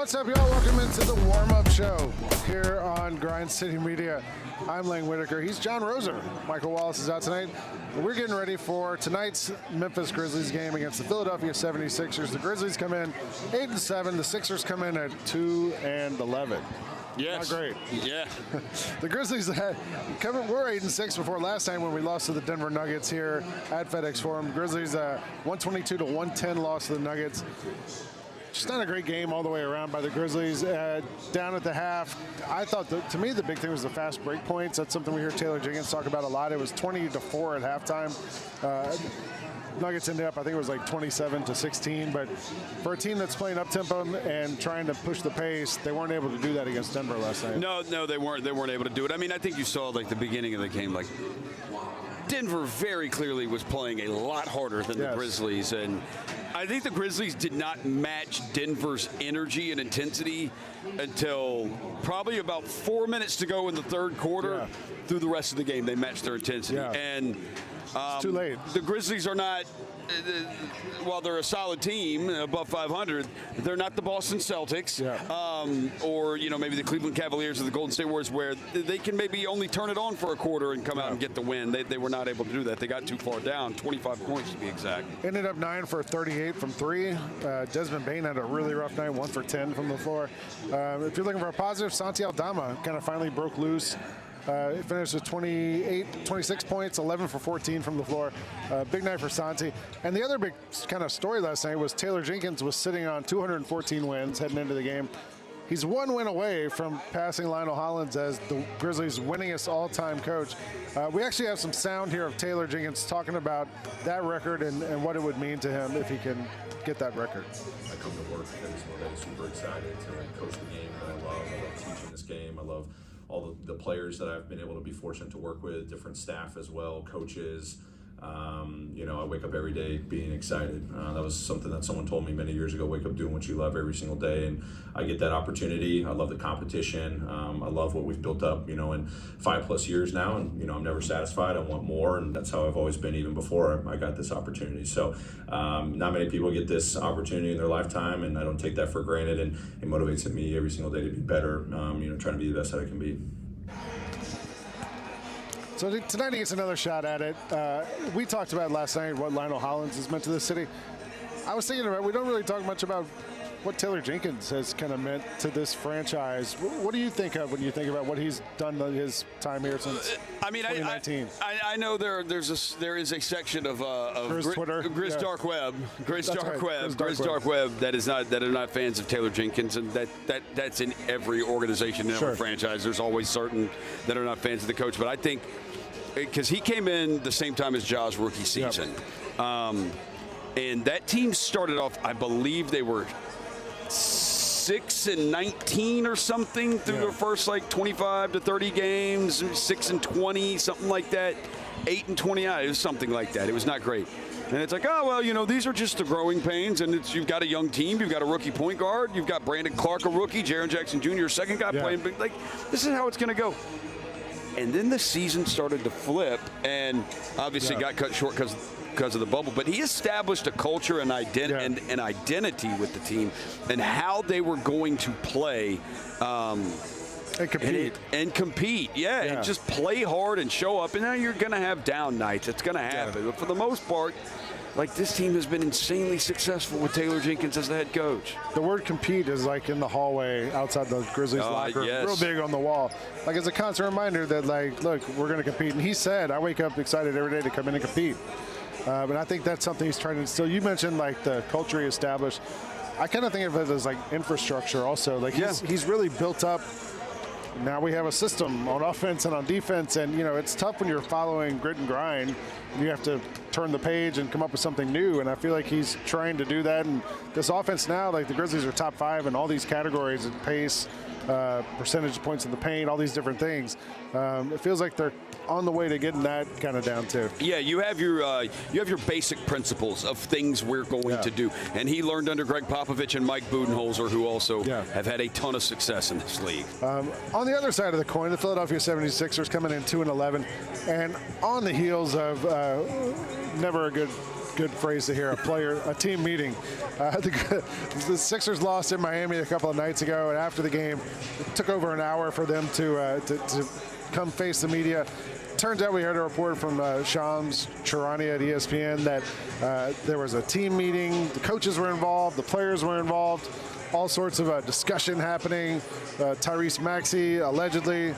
What's up, y'all? Welcome into the warm-up show here on Grind City Media. I'm Lang Whitaker. He's John Roser. Michael Wallace is out tonight. We're getting ready for tonight's Memphis Grizzlies game against the Philadelphia 76ers. The Grizzlies come in 8-7. The Sixers come in at 2-11. Yes. Not great. Yeah. The Grizzlies were 8-6 before last time when we lost to the Denver Nuggets here at FedEx Forum. Grizzlies 122-110 loss to the Nuggets. Just not a great game all the way around by the Grizzlies. Down at the half, I thought, to me, the big thing was the fast break points. That's something we hear Taylor Jenkins talk about a lot. It was 20-4 at halftime. Nuggets ended up, I think it was like 27-16. But for a team that's playing up-tempo and trying to push the pace, they weren't able to do that against Denver last night. No, they weren't able to do it. I mean, I think you saw like the beginning of the game, like Denver very clearly was playing a lot harder than the Grizzlies, and I think the Grizzlies did not match Denver's energy and intensity until probably about 4 minutes to go in the third quarter. Yeah. Through the rest of the game, they matched their intensity. Yeah. And it's too late. The Grizzlies are not, while they're a solid team, above 500, they're not the Boston Celtics, or maybe the Cleveland Cavaliers or the Golden State Warriors, where they can maybe only turn it on for a quarter and come out and get the win. They were not able to do that. They got too far down, 25 points to be exact. Ended up 9 for 38 from 3. Desmond Bane had a really rough night, 1 for 10 from the floor. If you're looking for a positive, Santi Aldama kind of finally broke loose. It finished with 26 points, 11 for 14 from the floor. Big night for Santi. And the other big kind of story last night was Taylor Jenkins was sitting on 214 wins heading into the game. He's 1 win away from passing Lionel Hollins as the Grizzlies' winningest all-time coach. We actually have some sound here of Taylor Jenkins talking about that record and what it would mean to him if he can get that record. I come to work every single day super excited to coach the game that I love. I love teaching this game. I love all the players that I've been able to be fortunate to work with, different staff as well, coaches. I wake up every day being excited. That was something that someone told me many years ago, wake up doing what you love every single day. And I get that opportunity. I love the competition. I love what we've built up, in 5+ years now. And, I'm never satisfied. I want more. And that's how I've always been even before I got this opportunity. So not many people get this opportunity in their lifetime. And I don't take that for granted. And it motivates me every single day to be better, trying to be the best that I can be. So tonight he gets another shot at it. We talked about last night what Lionel Hollins has meant to the city. I was thinking about, we don't really talk much about what Taylor Jenkins has kind of meant to this franchise. What do you think of when you think about what he's done his time here since 2019? I know there is a section of Grizz Twitter, Grizz Dark Web, Grizz Dark Web that are not fans of Taylor Jenkins, and that's in every organization, in every franchise. There's always certain that are not fans of the coach, but I think because he came in the same time as Ja's rookie season, and that team started off, I believe they were 6-19 or something through their first 25 to 30 games, 6-20, something like that, 8-20. It was something like that. It was not great. And it's like, oh, well, these are just the growing pains, and you've got a young team, you've got a rookie point guard, you've got Brandon Clark, a rookie, Jaren Jackson Jr., second guy playing, but this is how it's going to go. And then the season started to flip, and obviously got cut short because of the bubble. But he established a culture and identity with the team and how they were going to play. And compete. And compete, and just play hard and show up. And now you're going to have down nights. It's going to happen. But for the most part, this team has been insanely successful with Taylor Jenkins as the head coach. The word compete is in the hallway outside the Grizzlies locker room, real big on the wall. It's a constant reminder that look, we're going to compete. And he said, I wake up excited every day to come in and compete. But I think that's something he's trying to instill. You mentioned the culture he established. I kind of think of it as infrastructure also. He's really built up. Now we have a system on offense and on defense, and it's tough when you're following grit and grind. You have to turn the page and come up with something new, and I feel like he's trying to do that. And this offense now, the Grizzlies are top 5 in all these categories: pace, percentage of points in the paint, all these different things. It feels like they're on the way to getting that kind of down too. Yeah, you have your basic principles of things we're going to do, and he learned under Greg Popovich and Mike Budenholzer, who also have had a ton of success in this league. On the other side of the coin, the Philadelphia 76ers coming in 2-11, and on the heels of never a good good phrase to hear, a team meeting. The Sixers lost in Miami a couple of nights ago, and after the game, it took over an hour for them to come face the media. Turns out we heard a report from Shams Charania at ESPN that there was a team meeting. The coaches were involved. The players were involved. All sorts of discussion happening. Tyrese Maxey allegedly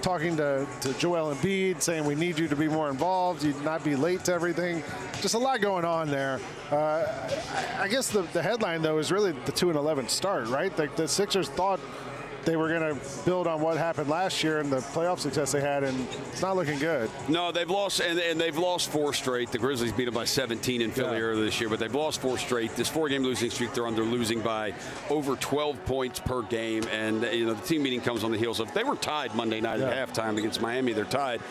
talking to Joel Embiid, saying we need you to be more involved. You'd not be late to everything. Just a lot going on there. I guess the headline, though, is really the 2-11 start, right? The Sixers thought they were going to build on what happened last year and the playoff success they had, and it's not looking good. No, they've lost, and they've lost 4 straight. The Grizzlies beat them by 17 in Philly earlier this year, but they've lost 4 straight. This 4-game losing streak they're under, losing by over 12 points per game, and the team meeting comes on the heels of, they were tied Monday night at halftime against Miami. They're tied.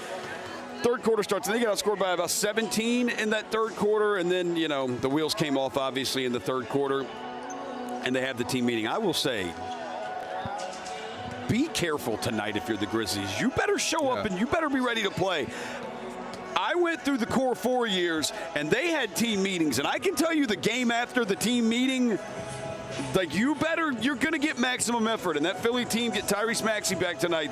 Third quarter starts, and they get outscored by about 17 in that third quarter, and then, the wheels came off, obviously, in the third quarter, and they have the team meeting. I will say, be careful tonight if you're the Grizzlies. You better show up and you better be ready to play. I went through the core 4 years, and they had team meetings, and I can tell you the game after the team meeting, you're going to get maximum effort. And that Philly team, get Tyrese Maxey back tonight.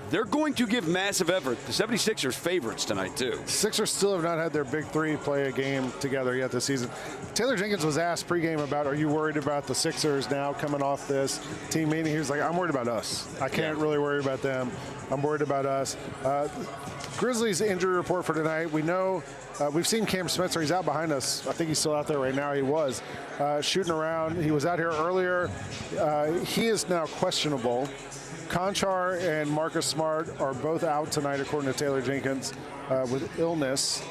They're going to give massive effort. The 76ers favorites tonight, too. Sixers still have not had their big three play a game together yet this season. Taylor Jenkins was asked pregame about, are you worried about the Sixers now coming off this team meeting? He was like, I'm worried about us. I can't really worry about them. I'm worried about us. Grizzlies injury report for tonight. We know we've seen Cam Spencer. He's out behind us. I think he's still out there right now. He was shooting around. He was out here earlier. He is now questionable. Conchar and Marcus Smart are both out tonight, according to Taylor Jenkins, with illness.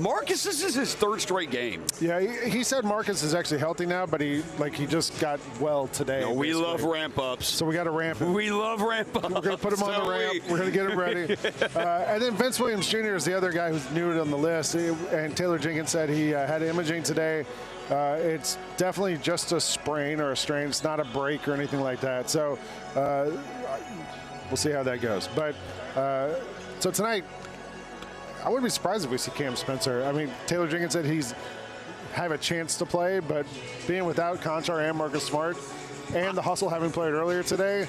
Marcus, this is his 3rd straight game. Yeah, he said Marcus is actually healthy now, but he just got well today. No, we love ramp-ups. So we got to ramp him. We love ramp-ups. We're going to put him on the ramp. We're going to get him ready. And then Vince Williams Jr. is the other guy who's new on the list. And Taylor Jenkins said he had imaging today. It's definitely just a sprain or a strain. It's not a break or anything like that. So we'll see how that goes. But so tonight, I wouldn't be surprised if we see Cam Spencer. I mean, Taylor Jenkins said he's have a chance to play, but being without Conchar and Marcus Smart and the hustle having played earlier today,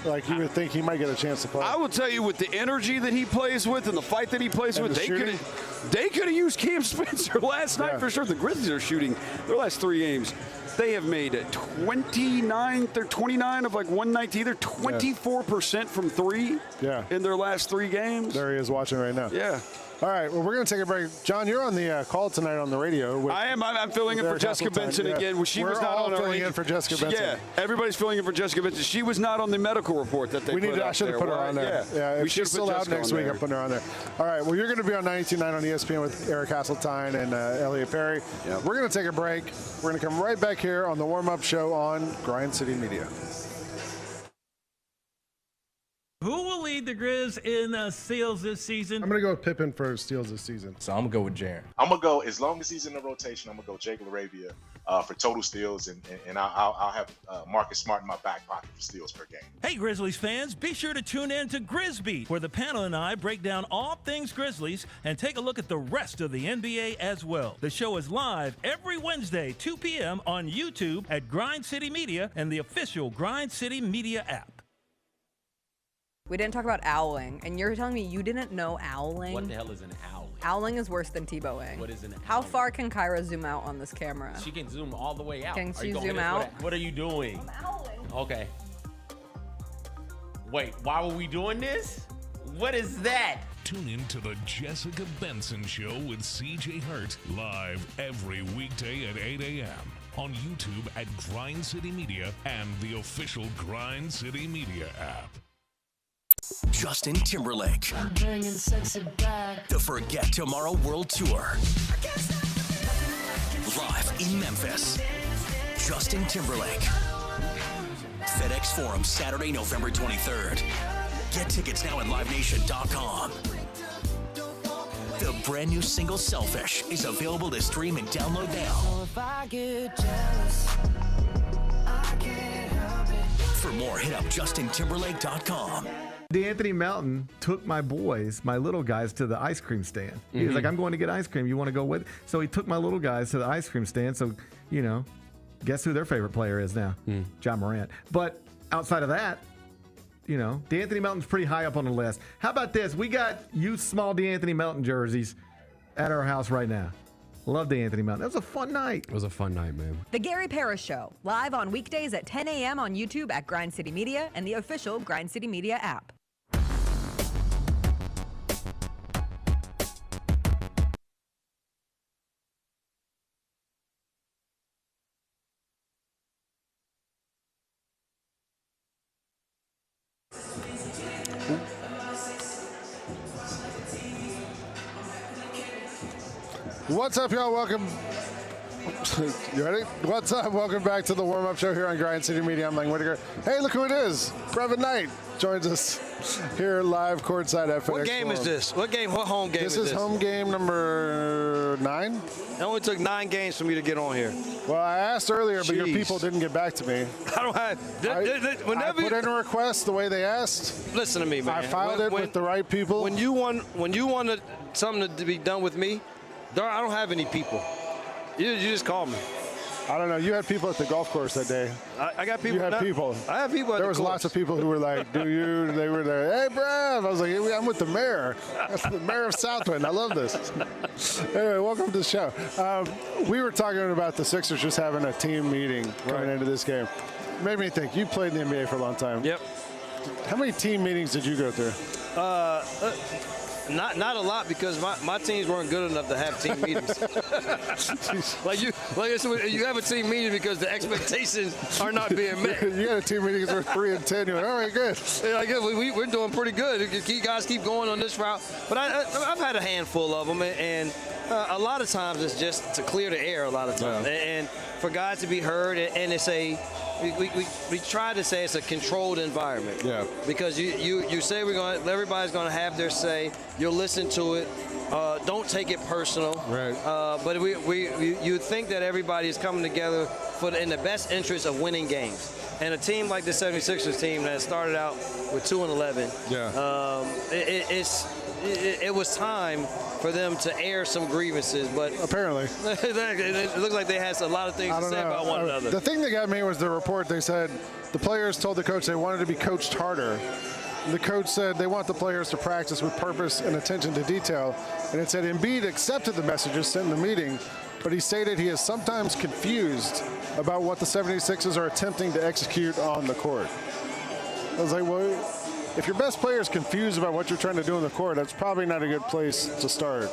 you would think he might get a chance to play. I will tell you, with the energy that he plays with and the fight that he plays with, they could have used Cam Spencer last night for sure. The Grizzlies are shooting their last 3 games. They have made 29 of 119, either 24% from 3 in their last 3 games. There he is watching right now. Yeah. All right, well, we're going to take a break. John, you're on the call tonight on the radio. I am. I'm filling in for Jessica Benson again. She was not on filling in for Jessica Benson. Yeah, everybody's filling in for Jessica Benson. She was not on the medical report that they put out there. I should have put her on there. Yeah, if she's still out next week, I'm putting her on there. All right, well, you're going to be on 92.9 on ESPN with Eric Hasseltine and Elliot Perry. Yep. We're going to take a break. We're going to come right back here on the warm-up show on Grind City Media. Who will lead the Grizz in steals this season? I'm going to go with Pippen for steals this season. So I'm going to go with Jaren. I'm going to go, as long as he's in the rotation, I'm going to go Jake LaRavia for total steals, and I'll have Marcus Smart in my back pocket for steals per game. Hey, Grizzlies fans, be sure to tune in to Grizzbeat, where the panel and I break down all things Grizzlies and take a look at the rest of the NBA as well. The show is live every Wednesday, 2 p.m. on YouTube at Grind City Media and the official Grind City Media app. We didn't talk about owling, and you're telling me you didn't know owling? What the hell is an owling? Owling is worse than Tebowing. What is an owling? How far can Kyra zoom out on this camera? She can zoom all the way out. Can she zoom out? What are you doing? I'm owling. Okay. Wait, why were we doing this? What is that? Tune in to the Jessica Benson Show with CJ Hurt, live every weekday at 8 a.m. on YouTube at Grind City Media and the official Grind City Media app. Justin Timberlake. I'm bringing sexy back. The Forget Tomorrow World Tour. Live in Memphis. Justin Timberlake. FedEx Forum, Saturday, November 23rd. Get tickets now at livenation.com. The brand new single Selfish is available to stream and download now. So if I get jealous, I can't help it. For more, hit up justintimberlake.com. D'Anthony Melton took my little guys, to the ice cream stand. He was like, I'm going to get ice cream. You want to go with? So he took my little guys to the ice cream stand. So, guess who their favorite player is now? John Morant. But outside of that, D'Anthony Melton's pretty high up on the list. How about this? We got youth small D'Anthony Melton jerseys at our house right now. Love D'Anthony Melton. That was a fun night. It was a fun night, man. The Gary Parrish Show, live on weekdays at 10 a.m. on YouTube at Grind City Media and the official Grind City Media app. What's up, y'all? Welcome. You ready? What's up? Welcome back to the warm-up show here on Grind City Media. I'm Lang Whitaker. Hey, look who it is. Brevin Knight joins us here live courtside at FedEx. What game is this? What home game is this? This is home game number 9. It only took 9 games for me to get on here. Well, I asked earlier, but your people didn't get back to me. I don't have. I put in a request the way they asked. Listen to me, man. I filed it with the right people. When you want something to be done with me, I don't have any people. You just call me. I don't know. You had people at the golf course that day. I got people. You had people. I have people at the course. There was lots of people who were like, they were there. Hey, Brev. I was like, hey, I'm with the mayor. That's the mayor of Southwind. I love this. Anyway, welcome to the show. We were talking about the Sixers just having a team meeting coming into this game. Made me think, you played in the NBA for a long time. Yep. How many team meetings did you go through? Not a lot, because my teams weren't good enough to have team meetings. you have a team meeting because the expectations are not being met. You had a team meeting because we're 3 and 10. You're like, all right, good. Yeah, we're doing pretty good. You guys keep going on this route. But I've had a handful of them, and a lot of times it's just to clear the air. A lot of times, and for guys to be heard, and it's we try to say it's a controlled environment. Yeah. Because you say everybody's going to have their say. You'll listen to it. Don't take it personal. Right. But you think that everybody is coming together in the best interest of winning games. And a team like the 76ers team that started out with 2-11. Yeah. It was time for them to air some grievances, but apparently it looks like they had a lot of things to say about one another. The thing that got me was the report. They said the players told the coach they wanted to be coached harder. The coach said they want the players to practice with purpose and attention to detail. And it said Embiid accepted the messages sent in the meeting, but he stated he is sometimes confused about what the 76ers are attempting to execute on the court. I was like, well, if your best player is confused about what you're trying to do on the court, that's probably not a good place to start.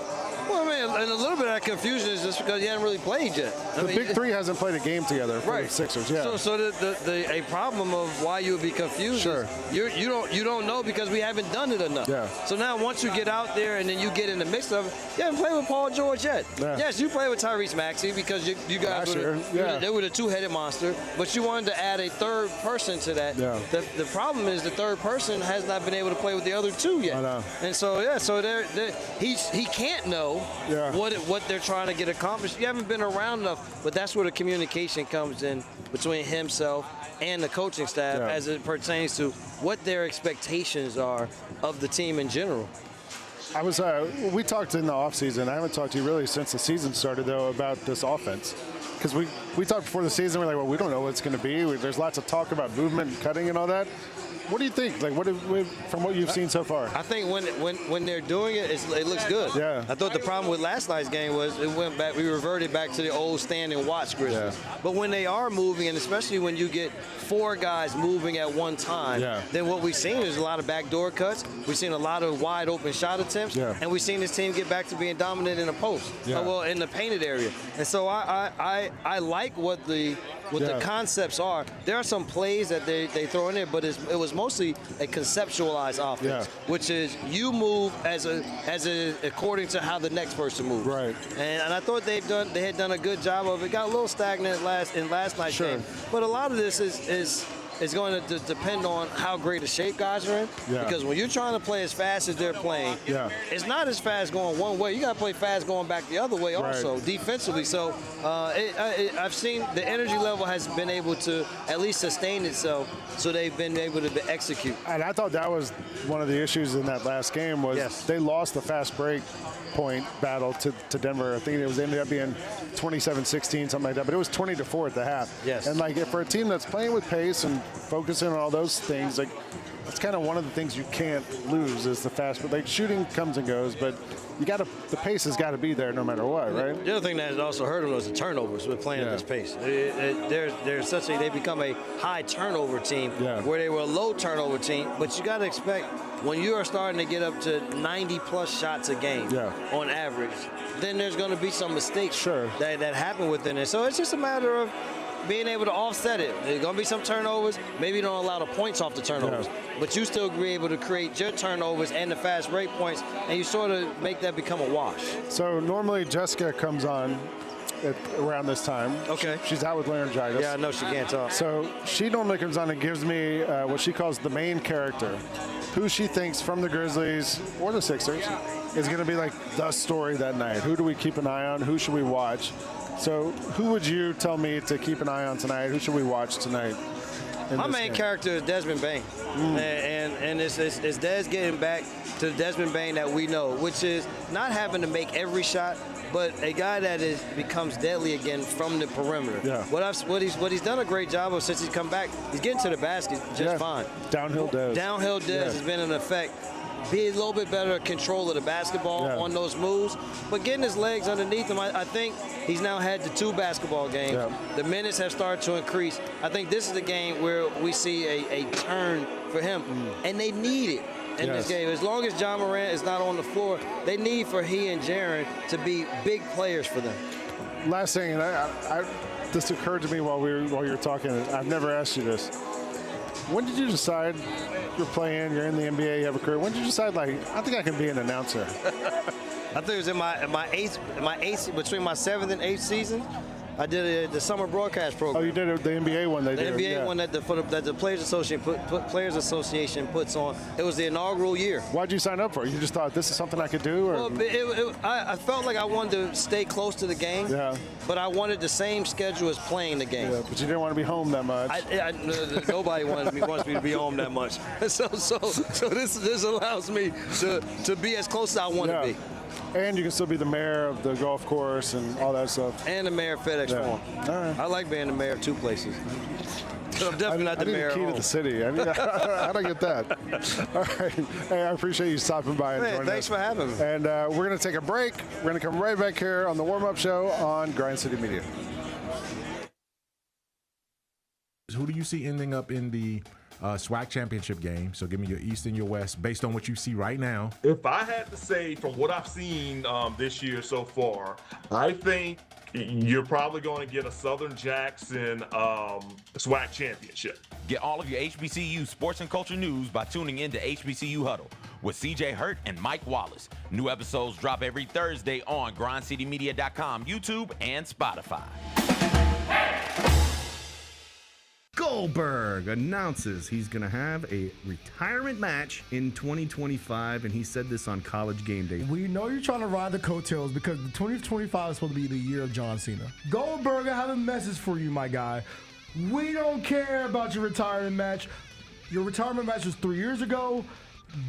Well, I mean, and a little bit of that confusion is just because you haven't really played yet. The Big Three hasn't played a game together for the Sixers. Yeah. So a problem of why you would be confused. Sure. You don't know because we haven't done it enough. Yeah. So now once you get out there and then you get in the mix of it, you haven't played with Paul George yet. Yeah. Yes, you played with Tyrese Maxey because you guys they were the two-headed monster, but you wanted to add a third person to that. Yeah. The problem is the third person has not been able to play with the other two yet. I know. And so he can't know what they're trying to get accomplished. You haven't been around enough, but that's where the communication comes in between himself and the coaching staff as it pertains to what their expectations are of the team in general. We talked in the offseason. I haven't talked to you really since the season started, though, about this offense. Because we talked before the season, we're like, well, we don't know what it's going to be. There's lots of talk about movement and cutting and all that. What do you think? Like, from what you've seen so far? I think when they're doing it, it looks good. Yeah. I thought the problem with last night's game was it went back. We reverted back to the old stand and watch Grizzlies. Yeah. But when they are moving, and especially when you get 4 guys moving at one time, then what we've seen is a lot of backdoor cuts. We've seen a lot of wide open shot attempts, and we've seen this team get back to being dominant in the post, in the painted area. And so I like what the concepts are. There are some plays that they throw in there, but it was mostly a conceptualized offense, which is you move according to how the next person moves. Right. And I thought they had done a good job of it. Got a little stagnant in last night's game, but a lot of this is is going to depend on how great a shape guys are in. Yeah. Because when you're trying to play as fast as they're playing, it's not as fast going one way. You got to play fast going back the other way also, defensively. So I've seen the energy level has been able to at least sustain itself, so they've been able to execute. And I thought that was one of the issues in that last game was they lost the fast break point battle to Denver. I think it ended up being 27-16, something like that. But it was 20-4 at the half. Yes. And like for a team that's playing with pace and focusing on all those things, like that's kind of one of the things you can't lose is the fast. But like shooting comes and goes, but the pace has got to be there no matter what, right? The other thing that also hurt them was the turnovers with playing at this pace. They become a high turnover team where they were a low turnover team. But you got to expect when you are starting to get up to 90-plus shots a game on average, then there's going to be some mistakes that happen within it. So it's just a matter of being able to offset it. There's going to be some turnovers. Maybe you don't allow the points off the turnovers, but you still be able to create your turnovers and the fast break points, and you sort of make that become a wash. So normally Jessica comes on around this time. Okay. She's out with laryngitis. Yeah, I know she can't talk. So she normally comes on and gives me what she calls the main character, who she thinks from the Grizzlies or the Sixers is going to be like the story that night. Who do we keep an eye on? Who should we watch? So who would you tell me to keep an eye on tonight? Who should we watch tonight? My main character is Desmond Bane, and it's Des getting back to the Desmond Bane that we know, which is not having to make every shot, but a guy that becomes deadly again from the perimeter. Yeah. What he's done a great job of since he's come back, he's getting to the basket just fine. Downhill Des. Downhill Des has been an effect. Be a little bit better control of the basketball on those moves, but getting his legs underneath him, I think he's now had the 2 basketball games. The minutes have started to increase. I think this is the game where we see a turn for him, and they need it in this game. As long as John Morant is not on the floor, they need for he and Jaren to be big players for them. Last thing, and this occurred to me while you were talking. I've never asked you this. When did you decide you're playing, you're in the NBA, you have a career? When did you decide, like, I think I can be an announcer? I think it was in my eighth, between my 7th and 8th season. I did the summer broadcast program. Oh, you did the NBA one. The NBA one that the Players Association puts on. It was the inaugural year. Why'd you sign up for it? You just thought this is something I could do? Or? Well, I felt like I wanted to stay close to the game. Yeah. But I wanted the same schedule as playing the game. Yeah, but you didn't want to be home that much. Nobody wants me to be home that much. So this allows me to be as close as I want to be. And you can still be the mayor of the golf course and all that stuff. And the mayor of FedEx Forum. All right. I like being the mayor of 2 places. I'm definitely not the mayor. I need a key to the city. How do I get that? All right. Hey, I appreciate you stopping by and joining us. Thanks for having me. And we're going to take a break. We're going to come right back here on the warm-up show on Grind City Media. Who do you see ending up in the SWAC championship game? So give me your East and your West based on what you see right now. If I had to say from what I've seen this year so far, I think you're probably going to get a Southern Jackson SWAC championship. Get all of your HBCU sports and culture news by tuning in to HBCU Huddle with CJ Hurt and Mike Wallace. New episodes drop every Thursday on grindcitymedia.com, YouTube, and Spotify. Goldberg announces he's going to have a retirement match in 2025, and he said this on College Game Day. We know you're trying to ride the coattails because the 2025 is supposed to be the year of John Cena. Goldberg, I have a message for you, my guy. We don't care about your retirement match. Your retirement match was 3 years ago.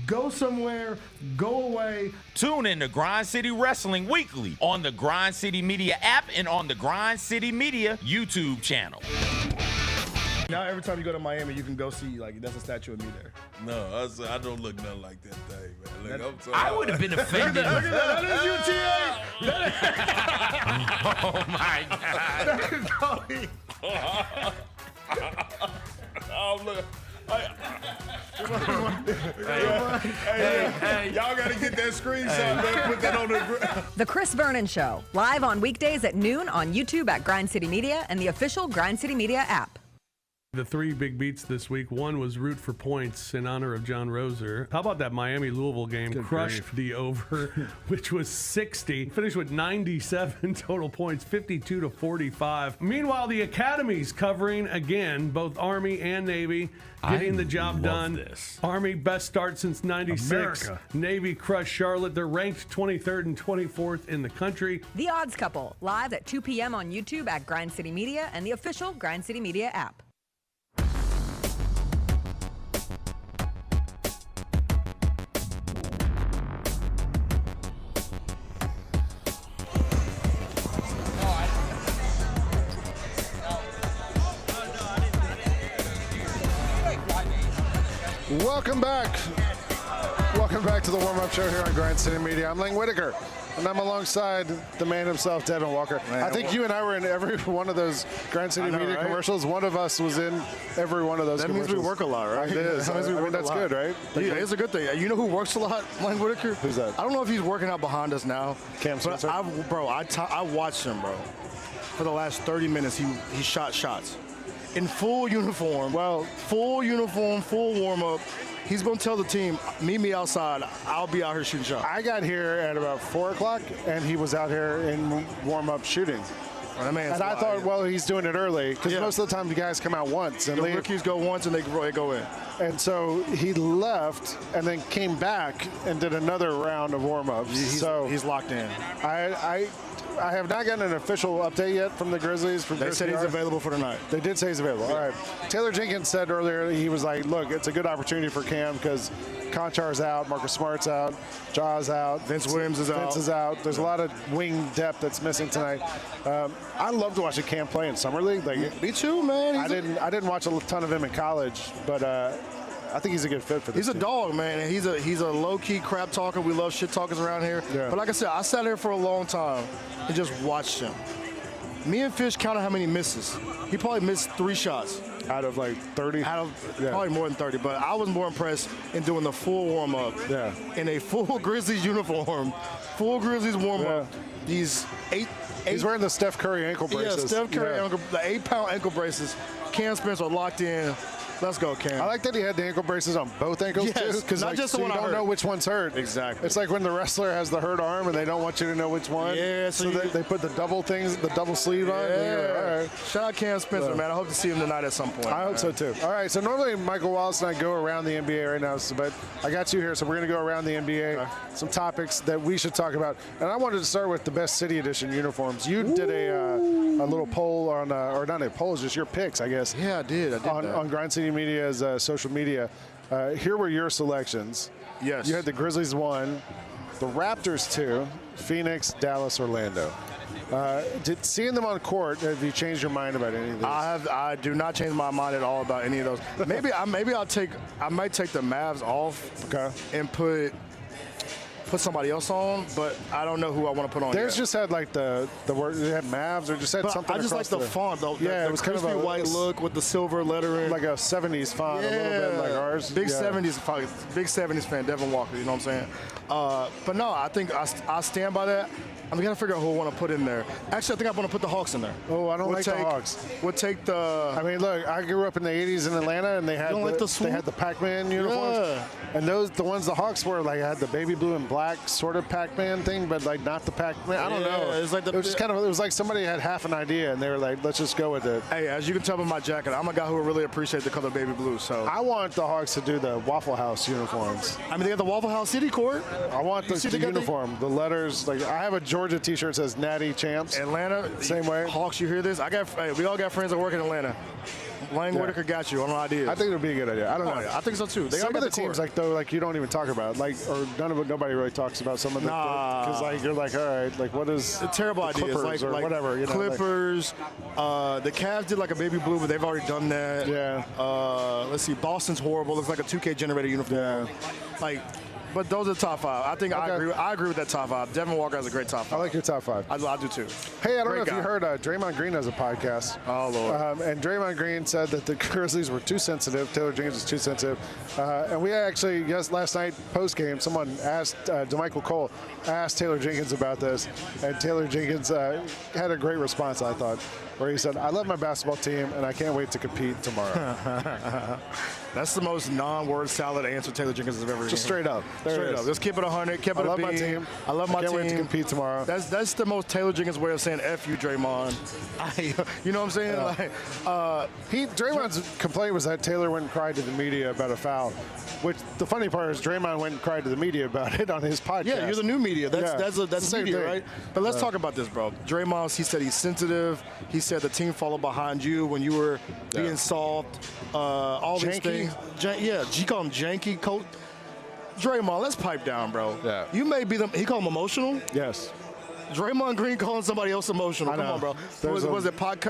Go somewhere, go away. Tune in to Grind City Wrestling weekly on the Grind City Media app and on the Grind City Media YouTube channel. Now every time you go to Miami, you can go see, like, there's a statue of me there. No, I don't look nothing like that thing, man. Look, I'm sorry. I would have been offended. Look at that. That is UTA. Oh, my God. Oh, look. Hey, y'all got to get that screenshot, man. Put that on the... The Chris Vernon Show, live on weekdays at noon on YouTube at Grind City Media and the official Grind City Media app. The 3 big beats this week. One was root for points in honor of John Roser. How about that Miami-Louisville game? Good Crushed grief. the over, which was 60. Finished with 97 total points, 52-45. Meanwhile, the Academy's covering again, both Army and Navy, getting the job done. This. Army, best start since 96. America. Navy crushed Charlotte. They're ranked 23rd and 24th in the country. The Odds Couple, live at 2 p.m. on YouTube at Grind City Media and the official Grind City Media app. Welcome back. Welcome back to the warm-up show here on Grind City Media. I'm Lang Whitaker, and I'm alongside the man himself, Devin Walker. Man, I think you and I were in every one of those Grind City Media commercials. One of us was in every one of those commercials. That means we work a lot, right? It is. That means we work that's a lot. good, right? Yeah, it's a good thing. You know who works a lot, Lang Whitaker? Who's that? I don't know if he's working out behind us now. Cam Spencer? I watched him, bro. For the last 30 minutes, he shot shots. In full uniform. Well, full uniform, full warm-up. He's going to tell the team, meet me outside. I'll be out here shooting shots. I got here at about 4 o'clock, and he was out here in warm-up shooting. That man's And I wild. thought, well, he's doing it early, because most of the time the guys come out once and The leave. rookies go once and they go in. And so he left and then came back and did another round of warm-ups. He's locked in. I have not gotten an official update yet from the Grizzlies. They said he's available for tonight. They did say he's available. All right. Taylor Jenkins said earlier, he was like, look, it's a good opportunity for Cam because Konchar's out, Marcus Smart's out, Jaw's out. Vince Williams is out. Vince is out. There's a lot of wing depth that's missing tonight. I loved watching Cam play in Summer League. Like, me too, man. I didn't watch a ton of him in college, but I think he's a good fit for this He's a team. dog, man. And he's a low-key crap talker. We love shit talkers around here. Yeah. But like I said, I sat here for a long time and just watched him. Me and Fish counted how many misses. He probably missed 3 shots. Out of like 30? Probably more than 30. But I was more impressed in doing the full warm-up. Yeah. In a full Grizzlies uniform. Full Grizzlies warm-up. These He's wearing the Steph Curry ankle braces. Yeah, Steph Curry ankle, the 8-pound ankle braces. Cam Spencer locked in. Let's go, Cam. I like that he had the ankle braces on both ankles, Yes, too. Because not just the so one you I don't hurt. know which one's hurt. Exactly. It's like when the wrestler has the hurt arm and they don't want you to know which one. Yeah, so they put the double sleeve on. Yeah. And you're like, all right. Shout out Cam Spencer, man. I hope to see him tonight at some point. I hope so, too. All right, so normally Michael Wallace and I go around the NBA right now, but I got you here, so we're going to go around the NBA, some topics that we should talk about. And I wanted to start with the best City Edition uniforms. You did a little poll on, or not a poll, just your picks, I guess. Yeah, I did on Grind City Media's social media. Here were your selections. Yes. You had the Grizzlies 1, the Raptors 2, Phoenix, Dallas, Orlando. Seeing them on court, have you changed your mind about any of these? I do not change my mind at all about any of those. Maybe I might take the Mavs off and put somebody else on, but I don't know who I want to put on. Theirs yet. just had like the word, they had Mavs or just had But something. I just like across the font though. Yeah, it was kind of a white look with the silver lettering, like a 70s font, a little bit like ours. Big Yeah. 70s fan, Devin Walker. You know what I'm saying? But no, I think I stand by that. I'm gonna figure out who I want to put in there. Actually, I think I want to put the Hawks in there. Oh, I don't like the Hawks. We'll take the. I mean, look, I grew up in the 80s in Atlanta, and they had they had the Pac-Man uniforms. Yeah. And the ones the Hawks were, like, had the baby blue and black sort of Pac-Man thing, but like not the Pac-Man. I don't know. It's like it was just kind of. It was like somebody had half an idea, and they were like, let's just go with it. Hey, as you can tell by my jacket, I'm a guy who really appreciates the color baby blue. So I want the Hawks to do the Waffle House uniforms. I mean, they got the Waffle House City Court. I want the uniform, the letters. Like I have a Georgia T-shirt that says Natty Champs. Atlanta, same way. Hawks, you hear this? We all got friends that work in Atlanta. Lang Whitaker got you on ideas. I think it would be a good idea. I don't know. Yeah, I think so too. Some of the teams, like you don't even talk about, like, or nobody really talks about some of them. Because like you're like, all right, like what is terrible ideas, Clippers like whatever. You know, Clippers. The Cavs did like a baby blue, but they've already done that. Yeah. Let's see. Boston's horrible. Looks like a 2K generated uniform. Yeah. Like But those are the top 5. I think I agree with that top 5. Devin Walker has a great top 5. I like your top 5. I do too. Hey, I don't know if guy. you heard, Draymond Green has a podcast. Oh, Lord. And Draymond Green said that the Grizzlies were too sensitive. Taylor Jenkins was too sensitive. And we actually, last night, post-game, someone asked, DeMichael Cole asked Taylor Jenkins about this. And Taylor Jenkins had a great response, I thought, where he said, I love my basketball team, and I can't wait to compete tomorrow. That's the most non-word salad answer Taylor Jenkins has ever given. Just straight up. Straight up. Just keep it 100. Keep it I love a my beam. team. I love my can't team. wait to compete tomorrow. That's the most Taylor Jenkins way of saying F you, Draymond. You know what I'm saying? Yeah. Draymond's complaint was that Taylor went and cried to the media about a foul. Which the funny part is Draymond went and cried to the media about it on his podcast. Yeah, you're the new media. That's the same media, thing. right? But let's talk about this, bro. Draymond, he said he's sensitive. He said the team followed behind you when you were being soft. All these things. He called him janky, coach. Draymond, let's pipe down, bro. Yeah. You may be he called him emotional. Yes. Draymond Green calling somebody else emotional. Come on, bro. Was it pot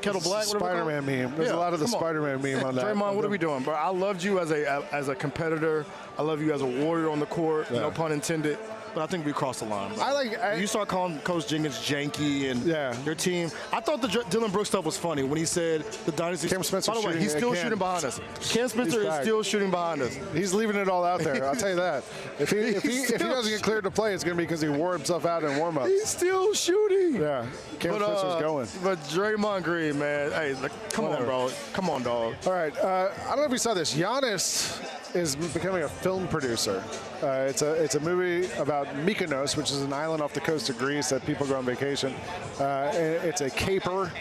kettle black? Spider-Man meme. There's a lot of the Spider-Man meme on that. Draymond, what are we doing, bro? I loved you as a competitor. I love you as a warrior on the court. No pun intended. But I think we crossed the line. Bro. You start calling Coach Jenkins janky and your team. I thought the Dylan Brooks stuff was funny when he said the dynasty. Cam Spencer. By the way, he's still shooting behind us. Cam Spencer is still shooting behind us. He's leaving it all out there. I'll tell you that. If he doesn't get cleared to play, it's going to be because he wore himself out in warmups. He's still shooting. Yeah. Cam Spencer's going. But Draymond Green, man, hey, come on, bro. Come on, dog. All right. I don't know if you saw this. Giannis is becoming a film producer. It's a movie about Mykonos, which is an island off the coast of Greece that people go on vacation. It's a caper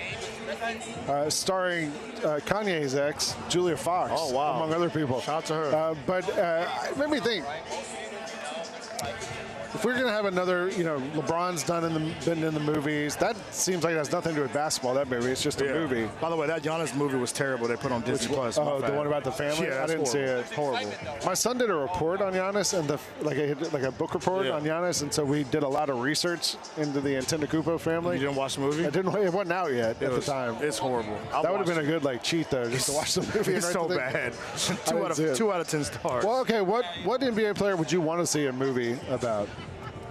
starring Kanye's ex, Julia Fox, among other people. Shout out to her. But it made me think, if we're going to have another, LeBron's been in the movies. That seems like it has nothing to do with basketball, that movie. It's just a movie. By the way, that Giannis movie was terrible. They put on Disney Plus. Oh, the one about the family? Yeah, I didn't see it. Horrible. My son did a report on Giannis, and like a book report on Giannis, and so we did a lot of research into the Antetokounmpo family. You didn't watch the movie? I didn't. It wasn't out yet at the time. It's horrible. That would have been a good cheat though, just to watch the movie. It's so bad. 2 out of 10 stars. Well, okay. What NBA player would you want to see a movie about?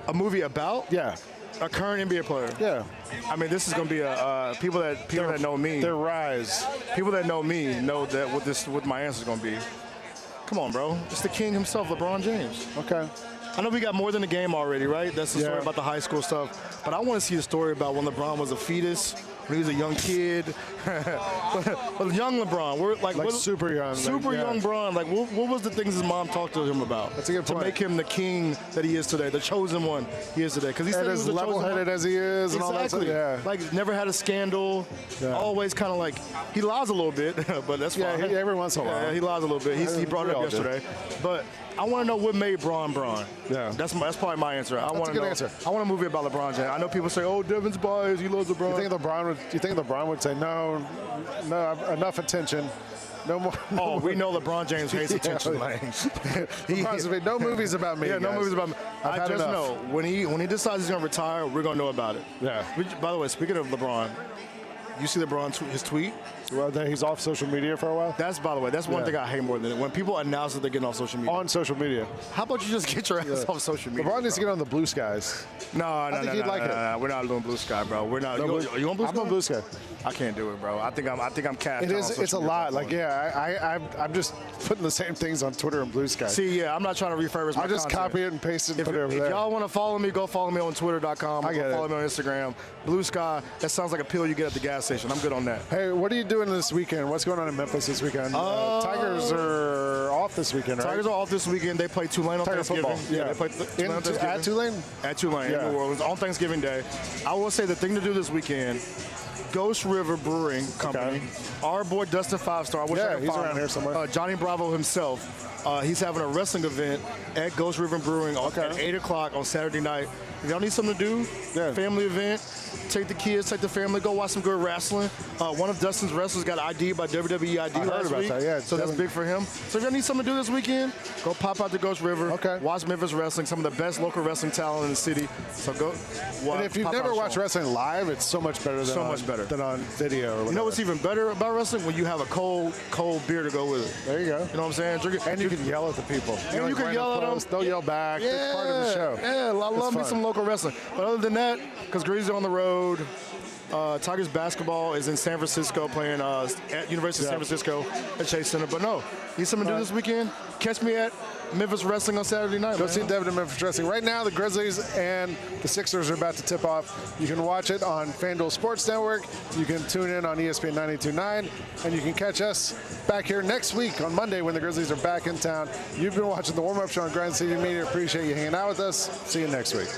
A movie about? Yeah. A current NBA player. Yeah. I mean, this is going to be people that know me. Their rise. People that know me know that what my answer is going to be. Come on, bro. It's the king himself, LeBron James. Okay. I know we got more than a game already, right? That's the story about the high school stuff. But I want to see the story about when LeBron was a fetus, when he was a young kid. but young LeBron, we're like super young. Super young LeBron. Like, what was the things his mom talked to him about? That's a good point. To make him the king that he is today, the chosen one he is today. Because he said he was as level-headed as he is and all that stuff. Yeah. Like, never had a scandal. Yeah. Always kind of like, he lies a little bit, but that's fine. Yeah, every once in a while. Yeah, he lies a little bit. He brought it up yesterday. But I want to know what made Bron. Yeah, that's probably my answer. I want to know. Answer. I want a movie about LeBron James. I know people say, "Oh, Devin's biased. He loves LeBron." You think LeBron would say no, enough attention, no more? Oh, we know LeBron James hates attention. No movies about me. Yeah, no movies about me. I just know when he decides he's gonna retire, we're gonna know about it. Yeah. By the way, speaking of LeBron, you see LeBron his tweet? Well, that he's off social media for a while. By the way, that's one thing I hate more than it. When people announce that they're getting off social media. On social media. How about you just get your ass off social media? LeBron needs to get on the Blue Skies. No. We're not doing Blue Sky, bro. We're not. You on Blue Sky? I'm on Blue Sky. I can't do it, bro. I think I'm cashed. It's a lot. I'm just putting the same things on Twitter and Blue Sky. See, I'm not trying to refurbish my I just content. copy it and paste it and put it over there. If y'all want to follow me, go follow me on Twitter.com. Follow me on Instagram. Blue Sky. That sounds like a pill you get at the gas station. I'm good on that. Hey, what are you doing this weekend? What's going on in Memphis this weekend? Tigers are off this weekend, right? Tigers are off this weekend. They play Tulane on Thanksgiving. Football. Yeah, they play Tulane on Thanksgiving. At Tulane? At Tulane, in New Orleans, on Thanksgiving Day. I will say the thing to do this weekend, Ghost River Brewing Company. Okay. Our boy Dustin 5-Star. He's around here somewhere. Johnny Bravo himself. He's having a wrestling event at Ghost River Brewing at 8 o'clock on Saturday night. If y'all need something to do, family event, take the kids, take the family, go watch some good wrestling. One of Dustin's wrestlers got ID'd by WWE ID last week. So that's big for him. So if y'all need something to do this weekend, go pop out to Ghost River. Watch Memphis Wrestling, some of the best local wrestling talent in the city. So go watch. And if you've never watched wrestling live, it's so much better than on video. Or whatever. You know what's even better about wrestling? When you have a cold beer to go with it. There you go. You know what I'm saying? And you can yell at the people. And you can yell at them. They'll yell back. It's part of the show. Yeah, I love me some local wrestling. But other than that, because Grizzlies are on the road, Tigers basketball is in San Francisco playing at University of San Francisco at Chase Center. But no, need something to do this weekend? Catch me at Memphis Wrestling on Saturday night. Go see Devin at Memphis Wrestling. Right now, the Grizzlies and the Sixers are about to tip off. You can watch it on FanDuel Sports Network. You can tune in on ESPN 92.9, and you can catch us back here next week on Monday when the Grizzlies are back in town. You've been watching the warm-up show on Grind City Media. Appreciate you hanging out with us. See you next week.